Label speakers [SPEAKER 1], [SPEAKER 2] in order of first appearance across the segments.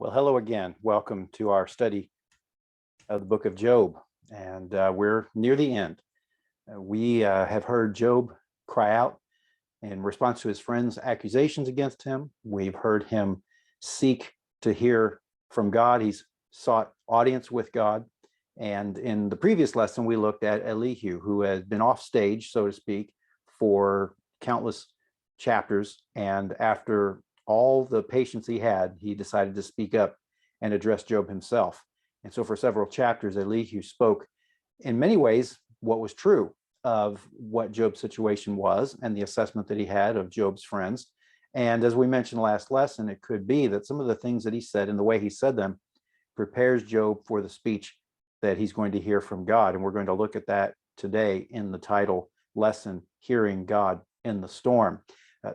[SPEAKER 1] Well, hello again. Welcome to our study of the book of Job. And we're near the end. We have heard Job cry out in response to his friends' accusations against him. We've heard him seek to hear from God. He's sought audience with God. And in the previous lesson, we looked at Elihu, who has been off stage, so to speak, for countless chapters. And after all the patience he had, he decided to speak up and address Job himself. And so for several chapters, Elihu spoke in many ways what was true of what Job's situation was and the assessment that he had of Job's friends. And as we mentioned last lesson, it could be that some of the things that he said and the way he said them prepares Job for the speech that he's going to hear from God. And we're going to look at that today in the title lesson, Hearing God in the Storm.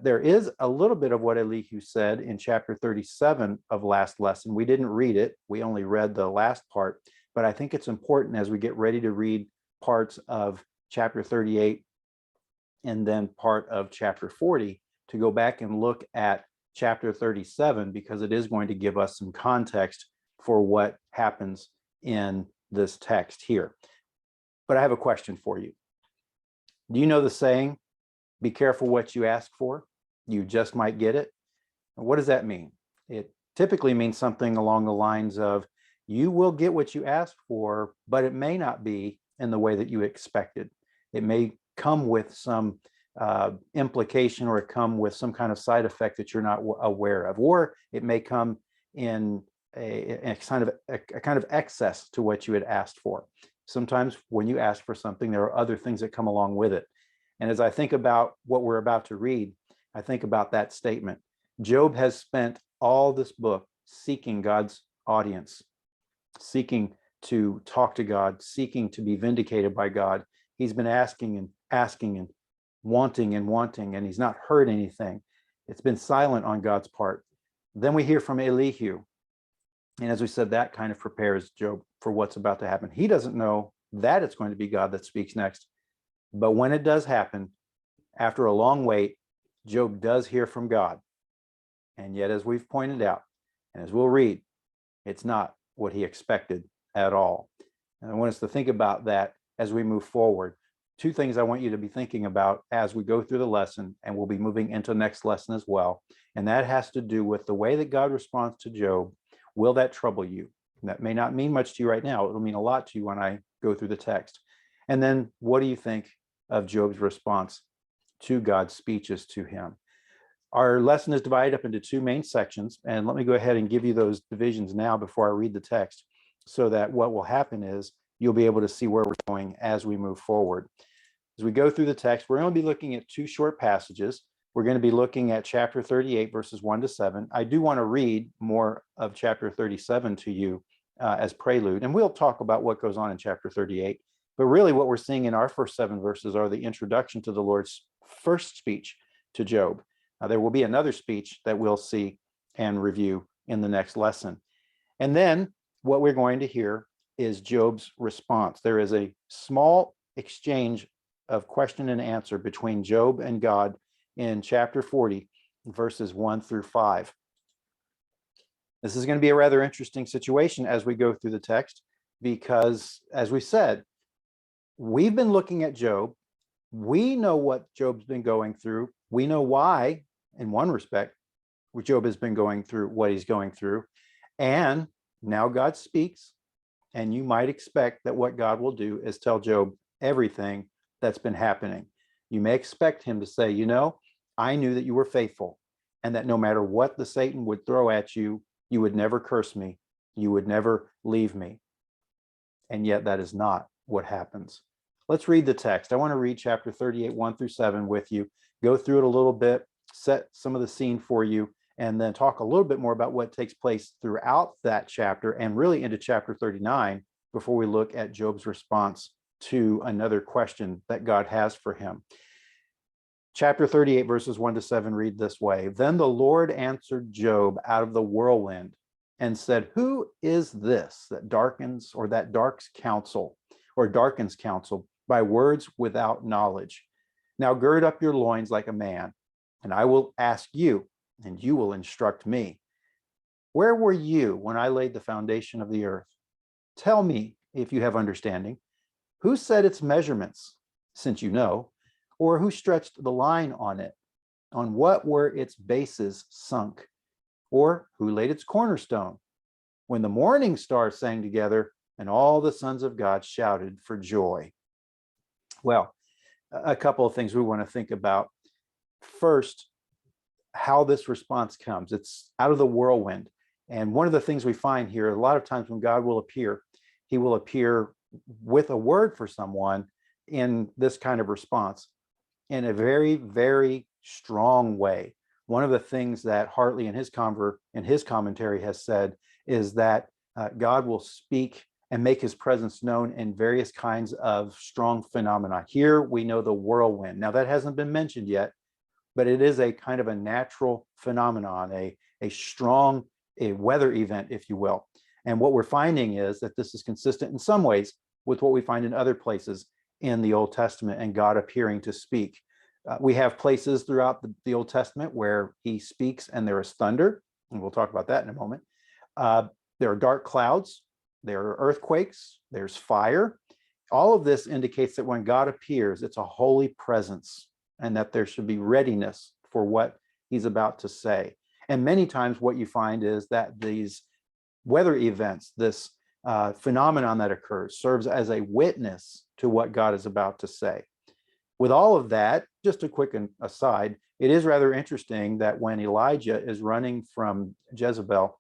[SPEAKER 1] There is a little bit of what Elihu said in chapter 37 of last lesson. We didn't read it. We only read the last part, but I think it's important as we get ready to read parts of chapter 38 and then part of chapter 40 to go back and look at chapter 37, because it is going to give us some context for what happens in this text here. But I have a question for you. Do you know the saying, be careful what you ask for, you just might get it? What does that mean? It typically means something along the lines of, you will get what you ask for, but it may not be in the way that you expected. It may come with some implication, or it come with some kind of side effect that you're not aware of, or it may come in a kind of excess to what you had asked for. Sometimes when you ask for something, there are other things that come along with it. And as I think about what we're about to read, I think about that statement. Job has spent all this book seeking God's audience, seeking to talk to God, seeking to be vindicated by God. He's been asking and asking and wanting, and he's not heard anything. It's been silent on God's part. Then we hear from Elihu. And as we said, that kind of prepares Job for what's about to happen. He doesn't know that it's going to be God that speaks next. But when it does happen, after a long wait, Job does hear from God. And yet, as we've pointed out, and as we'll read, it's not what he expected at all. And I want us to think about that as we move forward. Two things I want you to be thinking about as we go through the lesson, and we'll be moving into the next lesson as well. And that has to do with the way that God responds to Job. Will that trouble you? That may not mean much to you right now. It'll mean a lot to you when I go through the text. And then what do you think of Job's response to God's speeches to him? Our lesson is divided up into two main sections, and let me go ahead and give you those divisions now before I read the text, so that what will happen is you'll be able to see where we're going as we move forward. As we go through the text, we're going to be looking at two short passages. We're going to be looking at chapter 38, verses 1 to 7. I do want to read more of chapter 37 to you as prelude, and we'll talk about what goes on in chapter 38. But really what we're seeing in our first 7 verses are the introduction to the Lord's first speech to Job. Now, there will be another speech that we'll see and review in the next lesson. And then what we're going to hear is Job's response. There is a small exchange of question and answer between Job and God in chapter 40, verses 1 through 5. This is going to be a rather interesting situation as we go through the text, because, as we said, we've been looking at Job. We know what Job's been going through. We know why, in one respect, Job has been going through what he's going through. And now God speaks, and you might expect that what God will do is tell Job everything that's been happening. You may expect him to say, you know, I knew that you were faithful, and that no matter what the Satan would throw at you, you would never curse me. You would never leave me. And yet that is not what happens. Let's read the text. I want to read chapter 38, 1 through 7 with you, go through it a little bit, set some of the scene for you, and then talk a little bit more about what takes place throughout that chapter and really into chapter 39 before we look at Job's response to another question that God has for him. Chapter 38, verses 1 to 7 read this way. Then the Lord answered Job out of the whirlwind and said, who is this that darkens counsel by words without knowledge? Now gird up your loins like a man, and I will ask you, and you will instruct me. Where were you when I laid the foundation of the earth? Tell me, if you have understanding, who set its measurements, since you know, or who stretched the line on it? On what were its bases sunk? Or who laid its cornerstone? When the morning stars sang together and all the sons of God shouted for joy. Well, a couple of things we want to think about. First, how this response comes. It's out of the whirlwind. And one of the things we find here, a lot of times when God will appear, he will appear with a word for someone in this kind of response in a very, very strong way. One of the things that Hartley in his commentary has said is that God will speak and make his presence known in various kinds of strong phenomena. Here we know the whirlwind. Now that hasn't been mentioned yet, but it is a kind of a natural phenomenon, a strong weather event, if you will. And what we're finding is that this is consistent in some ways with what we find in other places in the Old Testament and God appearing to speak. We have places throughout the Old Testament where he speaks and there is thunder, and we'll talk about that in a moment. There are dark clouds, there are earthquakes, there's fire. All of this indicates that when God appears, it's a holy presence and that there should be readiness for what he's about to say. And many times what you find is that these weather events, this phenomenon that occurs, serves as a witness to what God is about to say. With all of that, just a quick aside, it is rather interesting that when Elijah is running from Jezebel,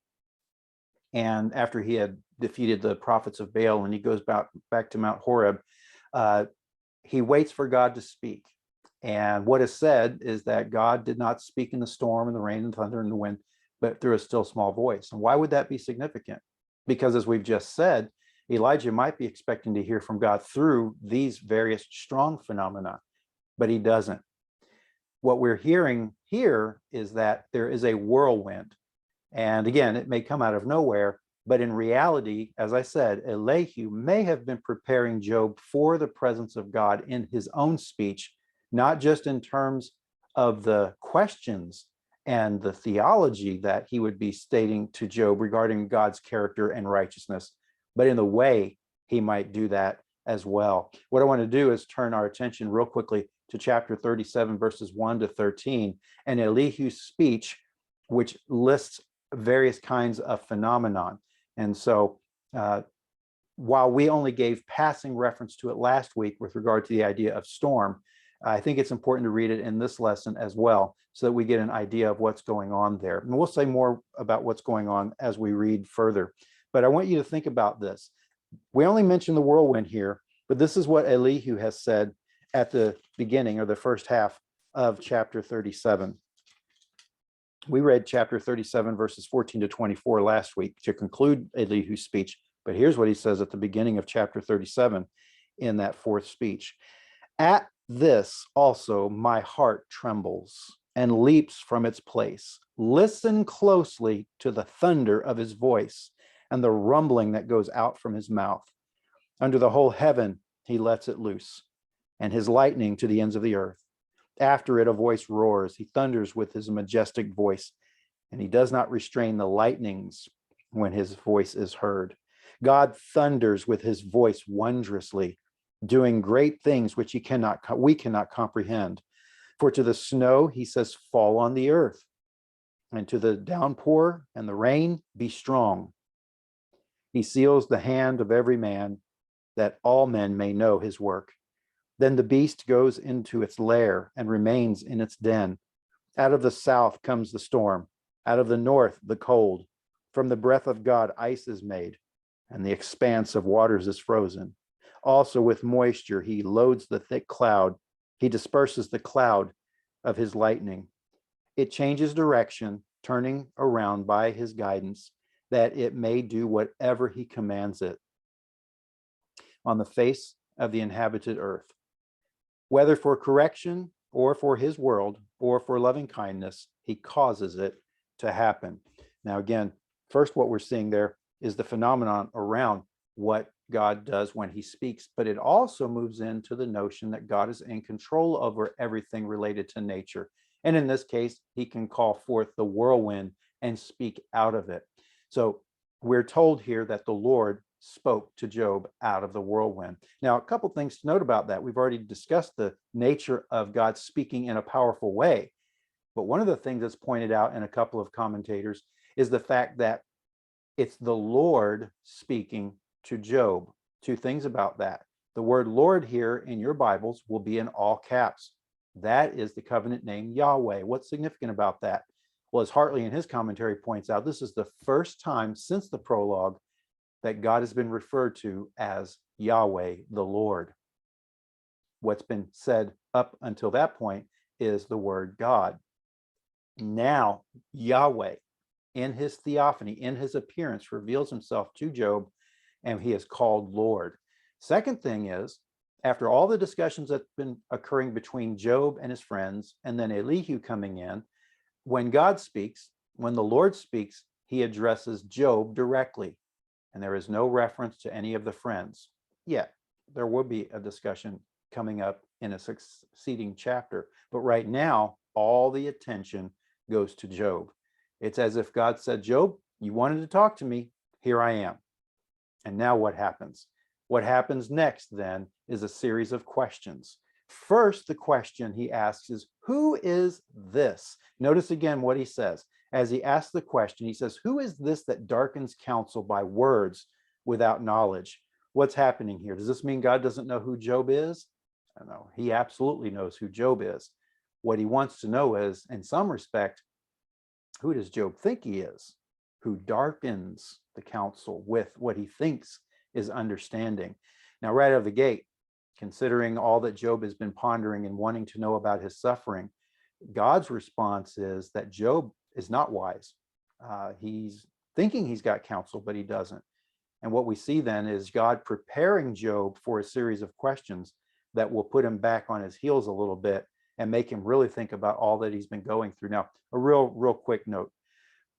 [SPEAKER 1] and after he had defeated the prophets of Baal and he goes back to Mount Horeb, he waits for God to speak. And what is said is that God did not speak in the storm and the rain and thunder and the wind, but through a still small voice. And why would that be significant? Because as we've just said, Elijah might be expecting to hear from God through these various strong phenomena, but he doesn't. What we're hearing here is that there is a whirlwind. And again, it may come out of nowhere, but in reality, as I said, Elihu may have been preparing Job for the presence of God in his own speech, not just in terms of the questions and the theology that he would be stating to Job regarding God's character and righteousness, but in the way he might do that as well. What I want to do is turn our attention real quickly to chapter 37, verses 1 to 13, and Elihu's speech, which lists various kinds of phenomenon. And so while we only gave passing reference to it last week with regard to the idea of storm, I think it's important to read it in this lesson as well, so that we get an idea of what's going on there. And we'll say more about what's going on as we read further. But I want you to think about this. We only mention the whirlwind here, but this is what Elihu has said at the beginning or the first half of chapter 37. We read chapter 37, verses 14 to 24 last week to conclude Elihu's speech. But here's what he says at the beginning of chapter 37 in that fourth speech. At this also my heart trembles and leaps from its place. Listen closely to the thunder of his voice and the rumbling that goes out from his mouth. Under the whole heaven he lets it loose, and his lightning to the ends of the earth. After it, a voice roars. He thunders with his majestic voice, and he does not restrain the lightnings when his voice is heard. God thunders with his voice wondrously, doing great things which we cannot comprehend. For to the snow, he says, fall on the earth, and to the downpour and the rain, be strong. He seals the hand of every man, that all men may know his work. Then the beast goes into its lair and remains in its den. Out of the south comes the storm, out of the north the cold. From the breath of God ice is made, and the expanse of waters is frozen. Also with moisture he loads the thick cloud. He disperses the cloud of his lightning. It changes direction, turning around by his guidance, that it may do whatever he commands it on the face of the inhabited earth. Whether for correction or for his world or for loving kindness, he causes it to happen. Now, again, first what we're seeing there is the phenomenon around what God does when he speaks, but it also moves into the notion that God is in control over everything related to nature. And in this case, he can call forth the whirlwind and speak out of it. So we're told here that the Lord spoke to Job out of the whirlwind. Now, a couple things to note about that. We've already discussed the nature of God speaking in a powerful way. But one of the things that's pointed out in a couple of commentators is the fact that it's the Lord speaking to Job. Two things about that. The word Lord here in your Bibles will be in all caps. That is the covenant name Yahweh. What's significant about that? Well, as Hartley in his commentary points out, this is the first time since the prologue that God has been referred to as Yahweh, the Lord. What's been said up until that point is the word God. Now, Yahweh, in his theophany, in his appearance, reveals himself to Job, and he is called Lord. Second thing is, after all the discussions that's been occurring between Job and his friends, and then Elihu coming in, when God speaks, when the Lord speaks, he addresses Job directly, and there is no reference to any of the friends. Yet, there will be a discussion coming up in a succeeding chapter, but right now, all the attention goes to Job. It's as if God said, Job, you wanted to talk to me, here I am. And now what happens? What happens next then is a series of questions. First, the question he asks is, who is this? Notice again what he says. As he asks the question, he says, who is this that darkens counsel by words without knowledge? What's happening here? Does this mean God doesn't know who Job is? I don't know. He absolutely knows who Job is. What he wants to know is, in some respect, who does Job think he is? Who darkens the counsel with what he thinks is understanding? Now, right out of the gate, considering all that Job has been pondering and wanting to know about his suffering, God's response is that Job is not wise. He's thinking he's got counsel, but he doesn't. And what we see then is God preparing Job for a series of questions that will put him back on his heels a little bit and make him really think about all that he's been going through. Now, a real quick note.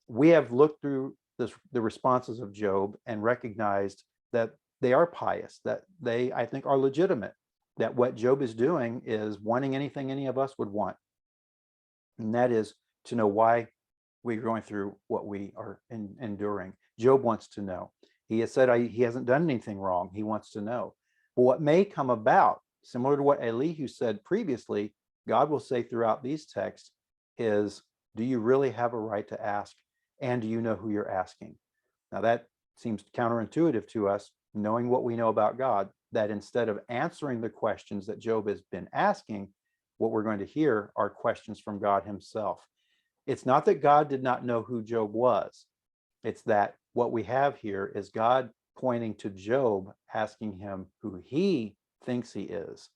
[SPEAKER 1] We have looked through the responses of Job and recognized that they are pious, that they, I think, are legitimate, that what Job is doing is wanting anything any of us would want. And that is to know why we're going through what we are enduring. Job wants to know. He has said he hasn't done anything wrong. He wants to know. But what may come about, similar to what Elihu said previously, God will say throughout these texts is, do you really have a right to ask? And do you know who you're asking? Now that seems counterintuitive to us, knowing what we know about God, that instead of answering the questions that Job has been asking, what we're going to hear are questions from God himself. It's not that God did not know who Job was. It's that what we have here is God pointing to Job, asking him who he thinks he is.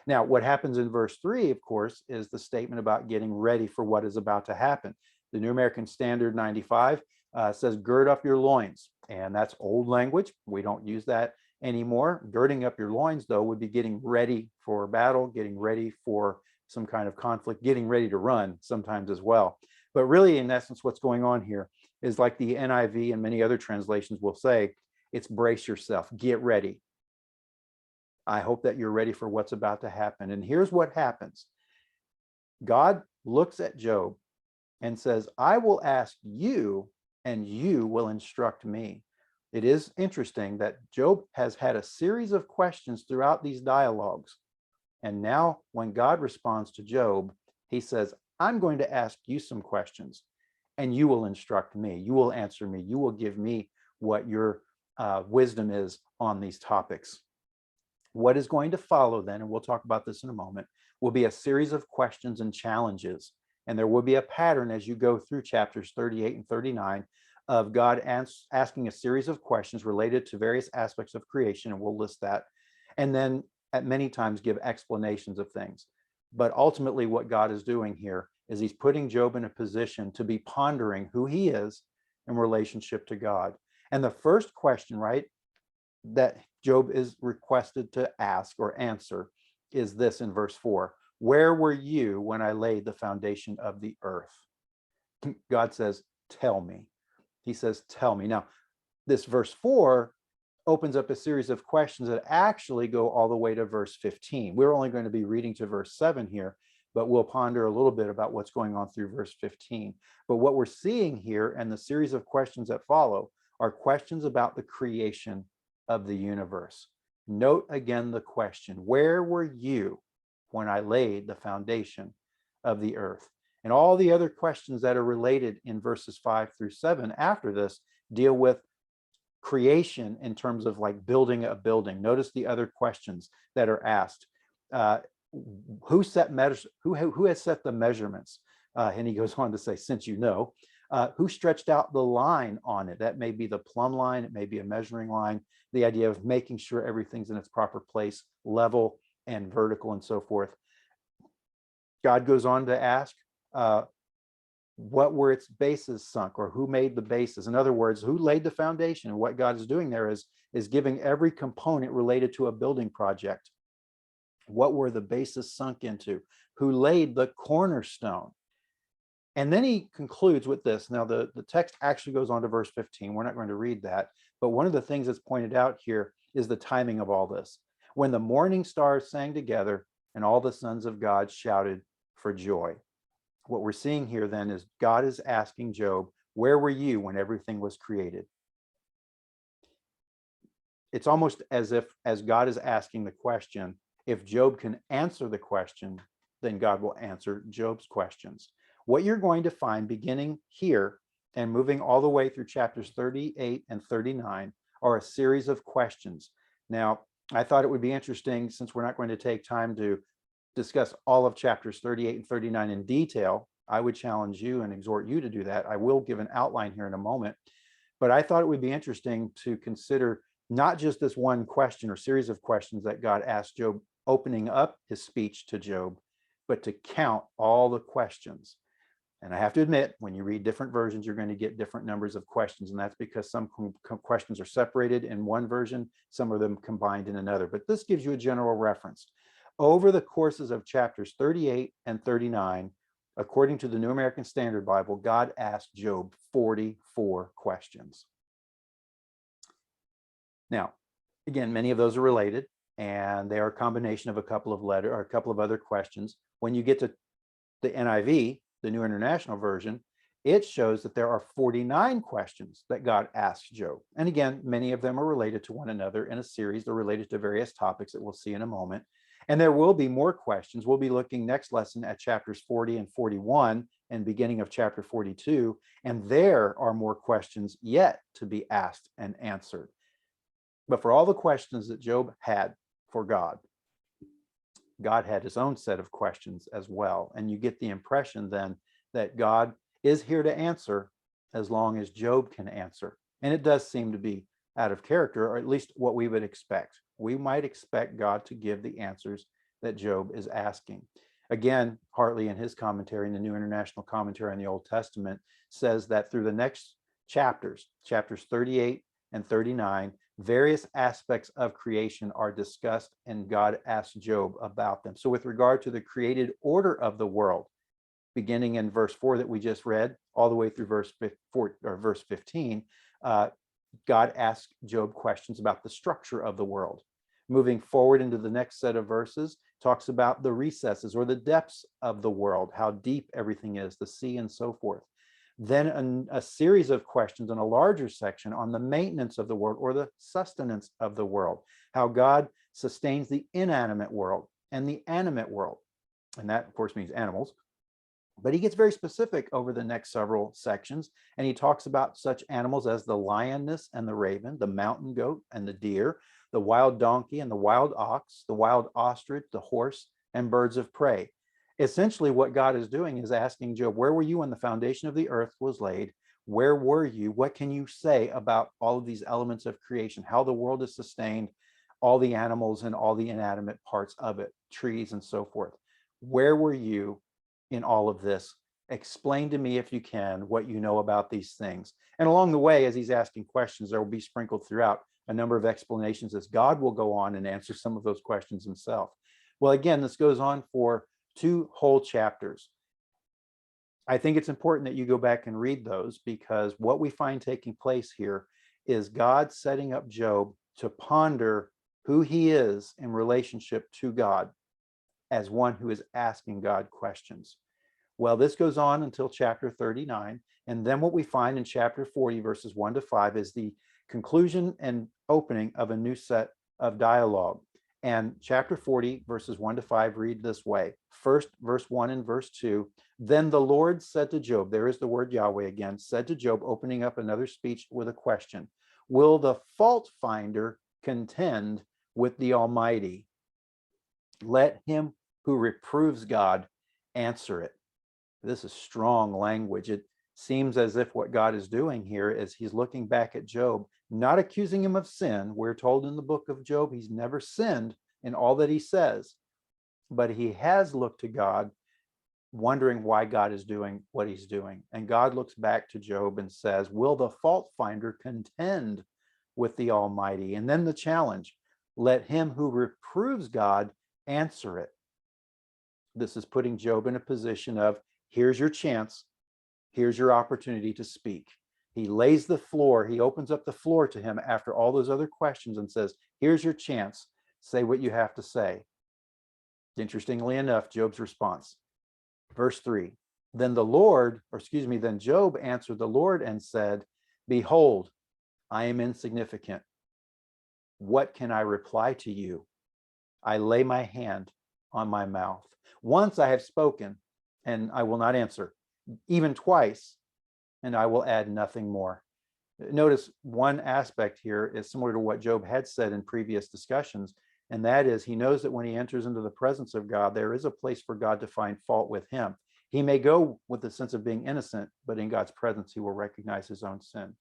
[SPEAKER 1] Now, what happens in verse 3, of course, is the statement about getting ready for what is about to happen. The New American Standard 95 says, gird up your loins. And that's old language. We don't use that anymore. Girding up your loins, though, would be getting ready for battle, getting ready for some kind of conflict, getting ready to run sometimes as well. But really, in essence, what's going on here is like the NIV and many other translations will say, it's brace yourself, get ready. I hope that you're ready for what's about to happen. And here's what happens. God looks at Job and says, I will ask you, and you will instruct me. It is interesting that Job has had a series of questions throughout these dialogues. And now when God responds to Job, he says, I'm going to ask you some questions, and you will instruct me. You will answer me. You will give me what your wisdom is on these topics. What is going to follow then, and we'll talk about this in a moment, will be a series of questions and challenges. And there will be a pattern as you go through chapters 38 and 39 of God asking a series of questions related to various aspects of creation, and we'll list that. And then at many times give explanations of things. But ultimately what God is doing here is he's putting Job in a position to be pondering who he is in relationship to God. And the first question, right, that Job is requested to ask or answer is this in verse 4. Where were you when I laid the foundation of the earth? God says, tell me. He says, tell me. Now, this verse 4 opens up a series of questions that actually go all the way to verse 15. We're only going to be reading to verse 7 here, but we'll ponder a little bit about what's going on through verse 15. But what we're seeing here and the series of questions that follow are questions about the creation of the universe. Note again the question, where were you when I laid the foundation of the earth? And all the other questions that are related in verses 5 through 7 after this deal with creation in terms of like building a building. Notice the other questions that are asked. Who has set the measurements? And he goes on to say, since you know, who stretched out the line on it? That may be the plumb line, it may be a measuring line, the idea of making sure everything's in its proper place, level and vertical and so forth. God goes on to ask, what were its bases sunk, or who made the bases? In other words, who laid the foundation? And what God is doing there is giving every component related to a building project. What were the bases sunk into? Who laid the cornerstone? And then he concludes with this. Now, the text actually goes on to verse 15. We're not going to read that. But one of the things that's pointed out here is the timing of all this. When the morning stars sang together and all the sons of God shouted for joy. What we're seeing here then is God is asking Job, where were you when everything was created? It's almost as if, as God is asking the question, if Job can answer the question, then God will answer Job's questions. What you're going to find beginning here and moving all the way through chapters 38 and 39 are a series of questions. Now, I thought it would be interesting, since we're not going to take time to discuss all of chapters 38 and 39 in detail. I would challenge you and exhort you to do that. I will give an outline here in a moment, but I thought it would be interesting to consider not just this one question or series of questions that God asked Job, opening up his speech to Job, but to count all the questions. And I have to admit, when you read different versions, you're going to get different numbers of questions. And that's because some questions are separated in one version, some of them combined in another. But this gives you a general reference. Over the courses of chapters 38 and 39, according to the New American Standard Bible, God asked Job 44 questions. Now, again, many of those are related, and they are a combination of a couple of other questions. When you get to the NIV, the New International Version, it shows that there are 49 questions that God asked Job. And again, many of them are related to one another in a series. They're related to various topics that we'll see in a moment. And there will be more questions. We'll be looking next lesson at chapters 40 and 41 and beginning of chapter 42. And there are more questions yet to be asked and answered. But for all the questions that Job had for God, God had his own set of questions as well. And you get the impression then that God is here to answer as long as Job can answer. And it does seem to be out of character, or at least what we would expect. We might expect God to give the answers that Job is asking. Again, Hartley, in his commentary, in the New International Commentary on the Old Testament, says that through the next chapters 38 and 39, various aspects of creation are discussed, and God asks Job about them. So with regard to the created order of the world, beginning in verse 4 that we just read, all the way through verse 15, God asks Job questions about the structure of the world. Moving forward into the next set of verses, talks about the recesses or the depths of the world, how deep everything is, the sea and so forth. Then a series of questions in a larger section on the maintenance of the world or the sustenance of the world, how God sustains the inanimate world and the animate world. And that, of course, means animals. But he gets very specific over the next several sections, and he talks about such animals as the lioness and the raven, the mountain goat and the deer, the wild donkey and the wild ox, the wild ostrich, the horse, and birds of prey. Essentially, what God is doing is asking Job, where were you when the foundation of the earth was laid? Where were you? What can you say about all of these elements of creation, how the world is sustained, all the animals and all the inanimate parts of it, trees and so forth? Where were you in all of this? Explain to me, if you can, what you know about these things. And along the way, as he's asking questions, there will be sprinkled throughout a number of explanations as God will go on and answer some of those questions himself. Well, again, this goes on for 2 whole chapters. I think it's important that you go back and read those, because what we find taking place here is God setting up Job to ponder who he is in relationship to God. as one who is asking God questions. Well, this goes on until chapter 39. And then what we find in chapter 40, verses 1 to 5, is the conclusion and opening of a new set of dialogue. And chapter 40, verses 1 to 5 read this way. First, verse 1 and verse 2. Then the Lord said to Job, there is the word Yahweh again, said to Job, opening up another speech with a question. Will the fault finder contend with the Almighty? Let him who reproves God answer it. This is strong language. It seems as if what God is doing here is he's looking back at Job, not accusing him of sin. We're told in the book of Job, he's never sinned in all that he says, but he has looked to God, wondering why God is doing what he's doing. And God looks back to Job and says, will the fault finder contend with the Almighty? And then the challenge, let him who reproves God answer it. This is putting Job in a position of, here's your chance. Here's your opportunity to speak. He lays the floor. He opens up the floor to him after all those other questions and says, here's your chance. Say what you have to say. Interestingly enough, Job's response, verse 3, then Job answered the Lord and said, behold, I am insignificant. What can I reply to you? I lay my hand on my mouth. Once I have spoken, and I will not answer, even twice, and I will add nothing more. Notice one aspect here is similar to what Job had said in previous discussions, and that is he knows that when he enters into the presence of God, there is a place for God to find fault with him. He may go with the sense of being innocent, but in God's presence, he will recognize his own sin.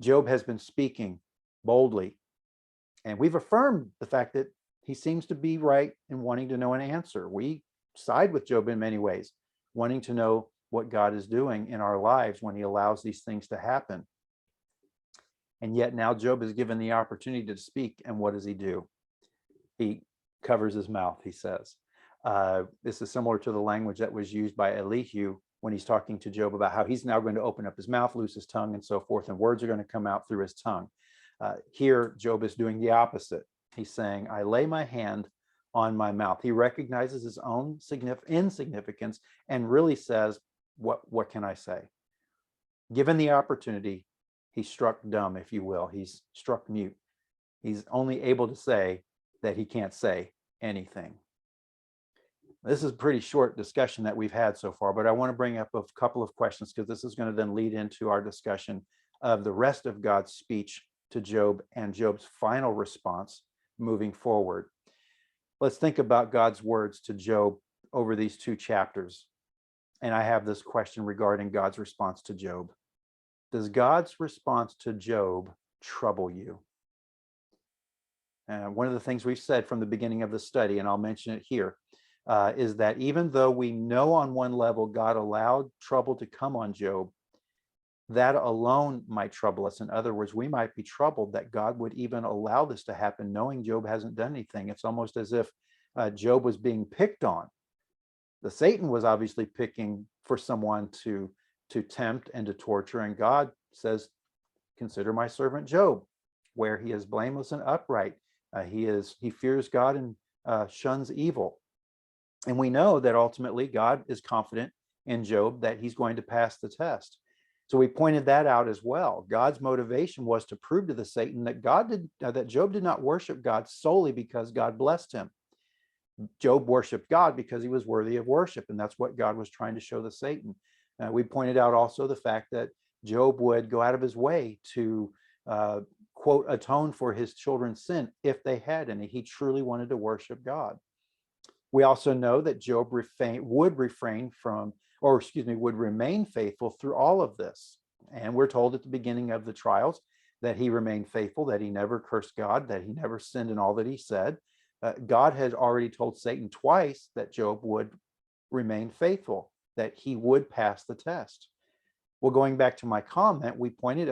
[SPEAKER 1] Job has been speaking boldly, and we've affirmed the fact that he seems to be right in wanting to know an answer. We side with Job in many ways, wanting to know what God is doing in our lives when he allows these things to happen. And yet now Job is given the opportunity to speak, and what does he do? He covers his mouth, he says. This is similar to the language that was used by Elihu when he's talking to Job about how he's now going to open up his mouth, loose his tongue, and so forth, and words are going to come out through his tongue. Here, Job is doing the opposite. He's saying, I lay my hand on my mouth. He recognizes his own insignificance and really says, what can I say? Given the opportunity, he's struck dumb, if you will. He's struck mute. He's only able to say that he can't say anything. This is a pretty short discussion that we've had so far, but I want to bring up a couple of questions because this is going to then lead into our discussion of the rest of God's speech to Job and Job's final response moving forward. Let's think about God's words to Job over these two chapters. And I have this question regarding God's response to Job. Does God's response to Job trouble you? One of the things we've said from the beginning of the study, and I'll mention it here, is that even though we know on one level God allowed trouble to come on Job, that alone might trouble us. In other words, we might be troubled that God would even allow this to happen, knowing Job hasn't done anything. It's almost as if Job was being picked on. The Satan was obviously picking for someone to tempt and to torture, and God says, consider my servant Job, where he is blameless and upright. He fears God and shuns evil. And we know that ultimately God is confident in Job that he's going to pass the test. So we pointed that out as well. God's motivation was to prove to the Satan that that Job did not worship God solely because God blessed him. Job worshiped God because he was worthy of worship, and that's what God was trying to show the Satan. We pointed out also the fact that Job would go out of his way to quote, atone for his children's sin if they had any. He truly wanted to worship God. We also know that Job would remain faithful through all of this. And we're told at the beginning of the trials that he remained faithful, that he never cursed God, that he never sinned in all that he said. God had already told Satan twice that Job would remain faithful, that he would pass the test. Well, going back to my comment, we pointed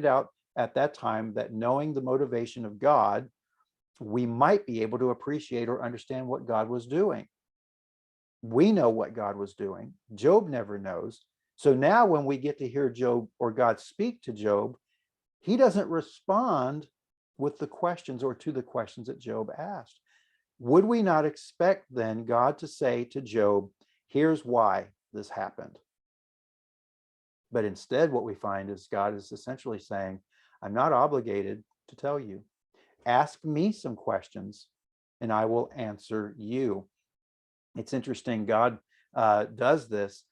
[SPEAKER 1] out at that time that knowing the motivation of God, we might be able to appreciate or understand what God was doing. We know what God was doing. Job never knows. So now when we get to hear Job or God speak to Job, he doesn't respond with the questions or to the questions that Job asked. Would we not expect then God to say to Job, here's why this happened? But instead, what we find is God is essentially saying, I'm not obligated to tell you. Ask me some questions and I will answer you. It's interesting, God does this.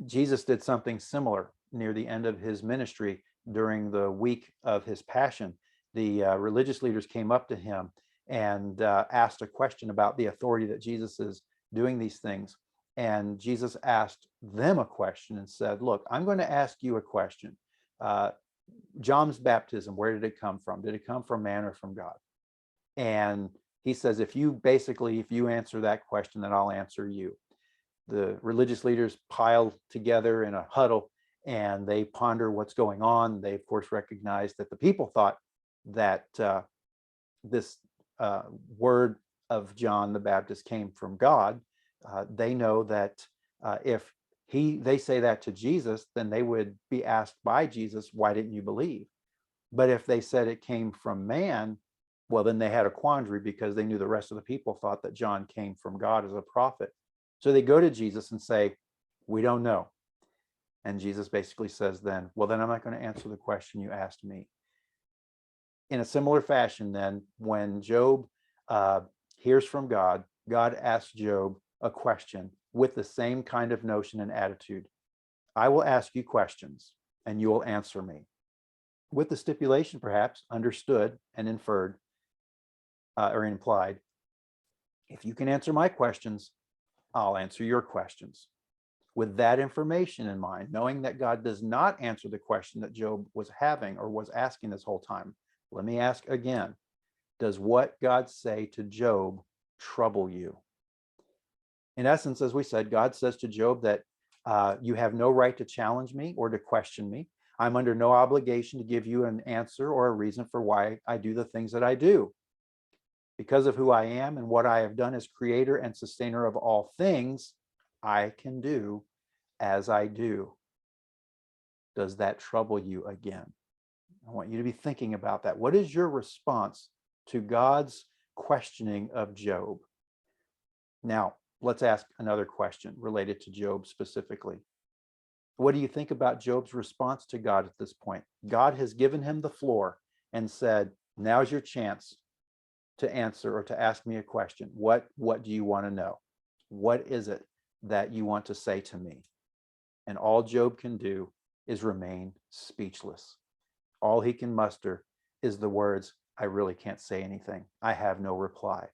[SPEAKER 1] Jesus did something similar near the end of his ministry during the week of his passion. The religious leaders came up to him and asked a question about the authority that Jesus is doing these things. And Jesus asked them a question and said, look, I'm going to ask you a question. John's baptism, where did it come from? Did it come from man or from God? And he says, if you answer that question, then I'll answer you. The religious leaders pile together in a huddle and they ponder what's going on. They, of course, recognize that the people thought that this word of John the Baptist came from God. They know that if they say that to Jesus, then they would be asked by Jesus, why didn't you believe? But if they said it came from man, well, then they had a quandary because they knew the rest of the people thought that John came from God as a prophet. So they go to Jesus and say, we don't know. And Jesus basically says then, well, then I'm not going to answer the question you asked me. In a similar fashion, then, when Job hears from God, God asks Job a question with the same kind of notion and attitude. I will ask you questions and you will answer me. With the stipulation, perhaps, understood and inferred or implied, if you can answer my questions, I'll answer your questions. With that information in mind, knowing that God does not answer the question that Job was having or was asking this whole time, let me ask again, does what God say to Job trouble you? In essence, as we said, God says to Job that you have no right to challenge me or to question me. I'm under no obligation to give you an answer or a reason for why I do the things that I do. Because of who I am and what I have done as creator and sustainer of all things, I can do as I do. Does that trouble you again? I want you to be thinking about that. What is your response to God's questioning of Job? Now, let's ask another question related to Job specifically. What do you think about Job's response to God at this point? God has given him the floor and said, now's your chance to answer or to ask me a question. What do you want to know? What is it that you want to say to me? And all Job can do is remain speechless. All he can muster is the words, I really can't say anything. I have no reply.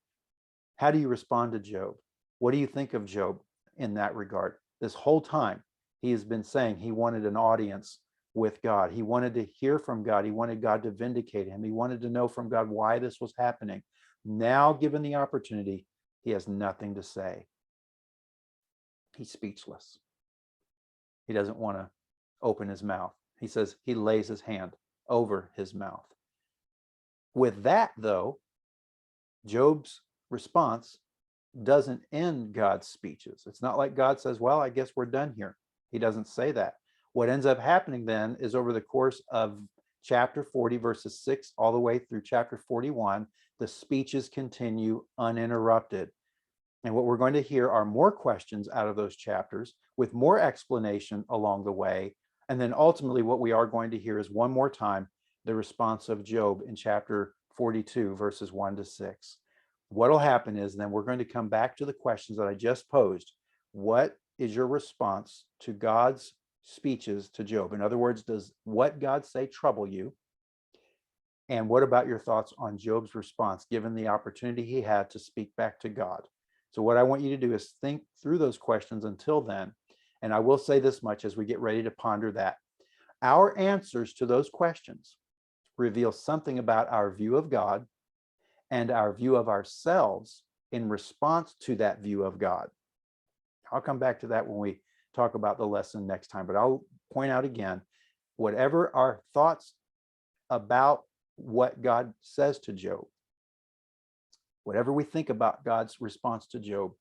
[SPEAKER 1] How do you respond to Job? What do you think of Job in that regard? This whole time, he has been saying he wanted an audience with God. He wanted to hear from God. He wanted God to vindicate him. He wanted to know from God why this was happening. Now, given the opportunity, he has nothing to say. He's speechless. He doesn't want to open his mouth. He says he lays his hand over his mouth. With that, though, Job's response doesn't end God's speeches. It's not like God says, well, I guess we're done here. He doesn't say that. What ends up happening then is over the course of chapter 40, verses 6 all the way through chapter 41, the speeches continue uninterrupted. And what we're going to hear are more questions out of those chapters with more explanation along the way. And then ultimately what we are going to hear is one more time the response of Job in chapter 42, verses 1 to 6. What will happen is then we're going to come back to the questions that I just posed. What is your response to God's speeches to Job? In other words, does what God say trouble you? And what about your thoughts on Job's response, given the opportunity he had to speak back to God? So what I want you to do is think through those questions until then. And I will say this much as we get ready to ponder that. Our answers to those questions reveal something about our view of God and our view of ourselves in response to that view of God. I'll come back to that when we talk about the lesson next time, but I'll point out again, whatever our thoughts about what God says to Job, whatever we think about God's response to Job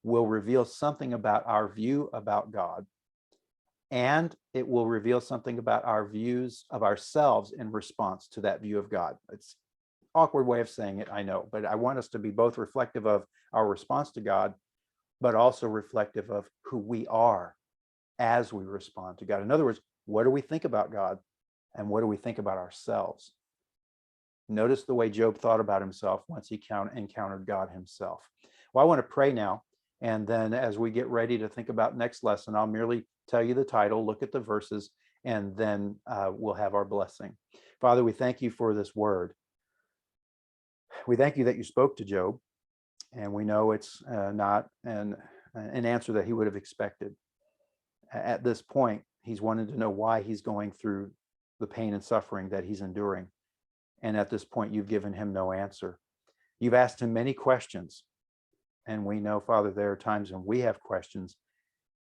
[SPEAKER 1] will reveal something about our view about God, and it will reveal something about our views of ourselves in response to that view of God. It's awkward way of saying it, I know, but I want us to be both reflective of our response to God, but also reflective of who we are as we respond to God. In other words, what do we think about God and what do we think about ourselves? Notice the way Job thought about himself once he encountered God himself. Well, I want to pray now. And then as we get ready to think about next lesson, I'll merely tell you the title, look at the verses, and then we'll have our blessing. Father, we thank you for this word. We thank you that you spoke to Job, and we know it's not an answer that he would have expected. At this point, he's wanted to know why he's going through the pain and suffering that he's enduring. And at this point, you've given him no answer. You've asked him many questions. And we know, Father, there are times when we have questions,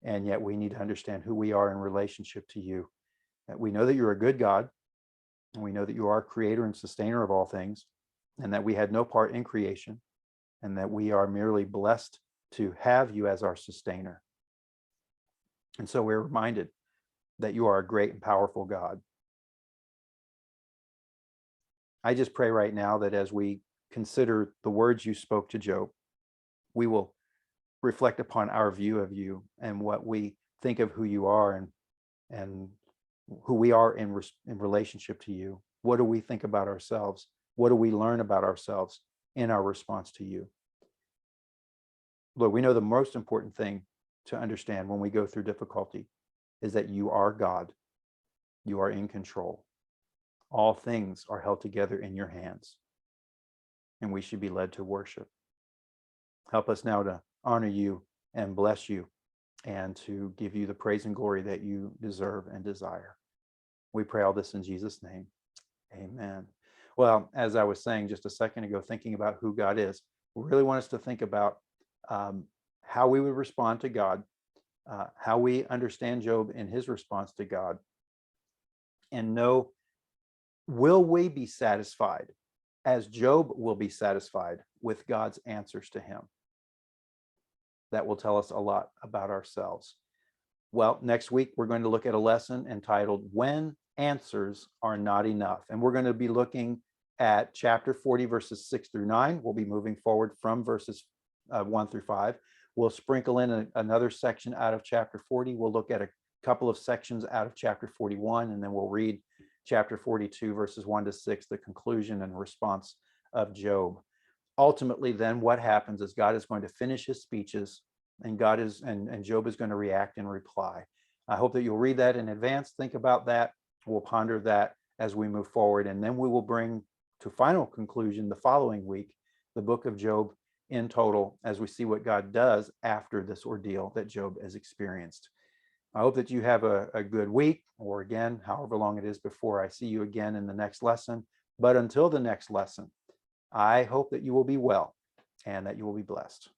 [SPEAKER 1] and yet we need to understand who we are in relationship to you. We know that you're a good God, and we know that you are creator and sustainer of all things, and that we had no part in creation, and that we are merely blessed to have you as our sustainer. And so we're reminded that you are a great and powerful God. I just pray right now that as we consider the words you spoke to Job, we will reflect upon our view of you and what we think of who you are and who we are in relationship to you. What do we think about ourselves? What do we learn about ourselves in our response to you? Lord, we know the most important thing to understand when we go through difficulty is that you are God. You are in control. All things are held together in your hands, and we should be led to worship. Help us now to honor you and bless you and to give you the praise and glory that you deserve and desire. We pray all this in Jesus' name. Amen. Well, as I was saying just a second ago, thinking about who God is, we really want us to think about how we would respond to God, how we understand Job in his response to God, and know, will we be satisfied as Job will be satisfied with God's answers to him? That will tell us a lot about ourselves. Well, next week, we're going to look at a lesson entitled When Answers Are Not Enough. And we're going to be looking at chapter 40, verses 6 through 9. We'll be moving forward from verses 1 through 5. We'll sprinkle in another section out of chapter 40. We'll look at a couple of sections out of chapter 41, and then we'll read chapter 42, verses 1 to 6, the conclusion and response of Job. Ultimately, then what happens is God is going to finish his speeches, and Job is going to react and reply. I hope that you'll read that in advance. Think about that. We'll ponder that as we move forward, and then we will bring to final conclusion the following week the book of Job in total, as we see what God does after this ordeal that Job has experienced. I hope that you have a good week, or again, however long it is before I see you again in the next lesson. But until the next lesson, I hope that you will be well and that you will be blessed.